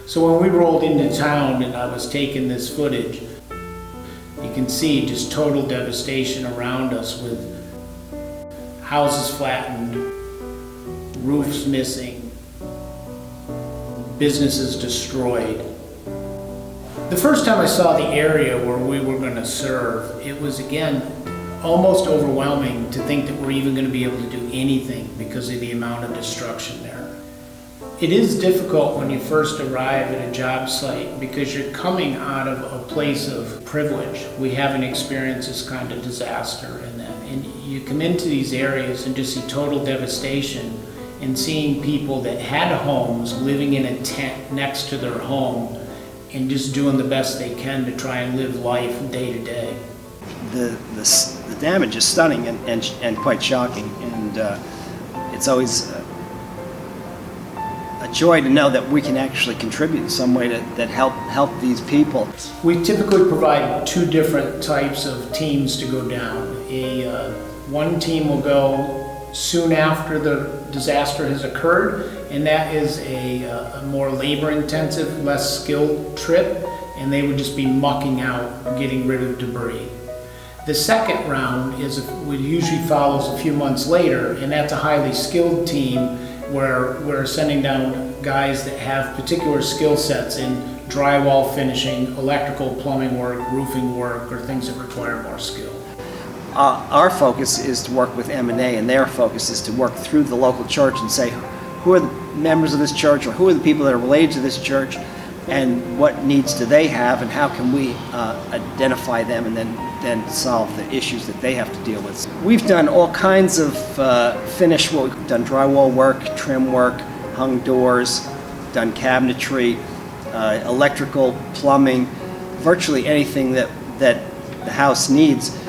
So when we rolled into town and I was taking this footage, you can see just total devastation around us with houses flattened, roofs missing, businesses destroyed. The first time I saw the area where we were going to serve, it was again almost overwhelming to think that we're even going to be able to do anything because of the amount of destruction there. It is difficult when you first arrive at a job site because you're coming out of a place of privilege. We haven't experienced this kind of disaster and you come into these areas and just see total devastation and seeing people that had homes living in a tent next to their home and just doing the best they can to try and live life day to day. The damage is stunning and quite shocking, and it's always a joy to know that we can actually contribute in some way that help these people. We typically provide two different types of teams to go down. One team will go soon after the disaster has occurred, and that is a more labor-intensive, less skilled trip, and they would just be mucking out, getting rid of debris. The second round usually follows a few months later, and that's a highly skilled team where we're sending down guys that have particular skill sets in drywall finishing, electrical, plumbing work, roofing work, or things that require more skill. Our focus is to work with M&A, and their focus is to work through the local church and say, who are the members of this church, or who are the people that are related to this church, and what needs do they have, and how can we identify them and then solve the issues that they have to deal with. We've done all kinds of finish work. We've done drywall work, trim work, hung doors, done cabinetry, electrical, plumbing, virtually anything that the house needs.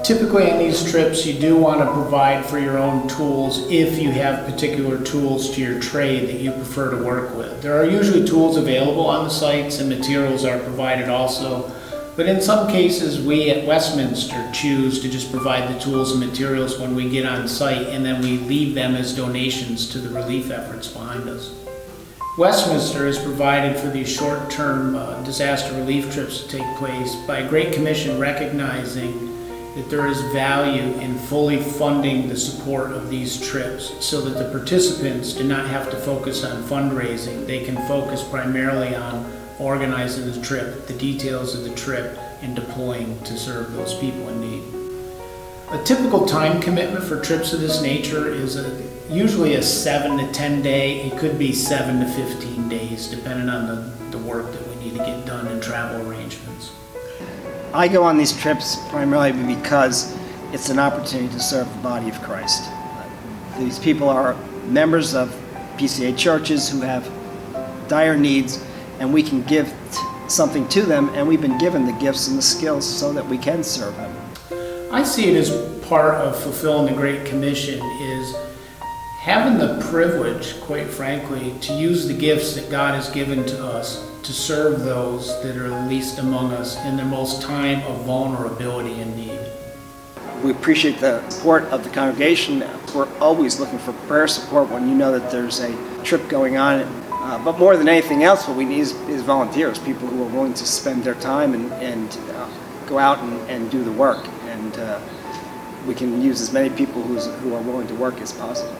Typically on these trips, you do want to provide for your own tools if you have particular tools to your trade that you prefer to work with. There are usually tools available on the sites and materials are provided also, but in some cases we at Westminster choose to just provide the tools and materials when we get on site, and then we leave them as donations to the relief efforts behind us. Westminster is provided for these short-term disaster relief trips to take place by a Great Commission recognizing that there is value in fully funding the support of these trips so that the participants do not have to focus on fundraising. They can focus primarily on organizing the trip, the details of the trip, and deploying to serve those people in need. A typical time commitment for trips of this nature is usually a 7 to 10 day. It could be 7 to 15 days depending on the work that we need to get done and travel arrangements. I go on these trips primarily because it's an opportunity to serve the body of Christ. These people are members of PCA churches who have dire needs, and we can give something to them, and we've been given the gifts and the skills so that we can serve them. I see it as part of fulfilling the Great Commission is having the privilege, quite frankly, to use the gifts that God has given to us to serve those that are least among us in their most time of vulnerability and need. We appreciate the support of the congregation. We're always looking for prayer support when you know that there's a trip going on. But more than anything else, what we need is volunteers, people who are willing to spend their time and go out and do the work. And we can use as many people who are willing to work as possible.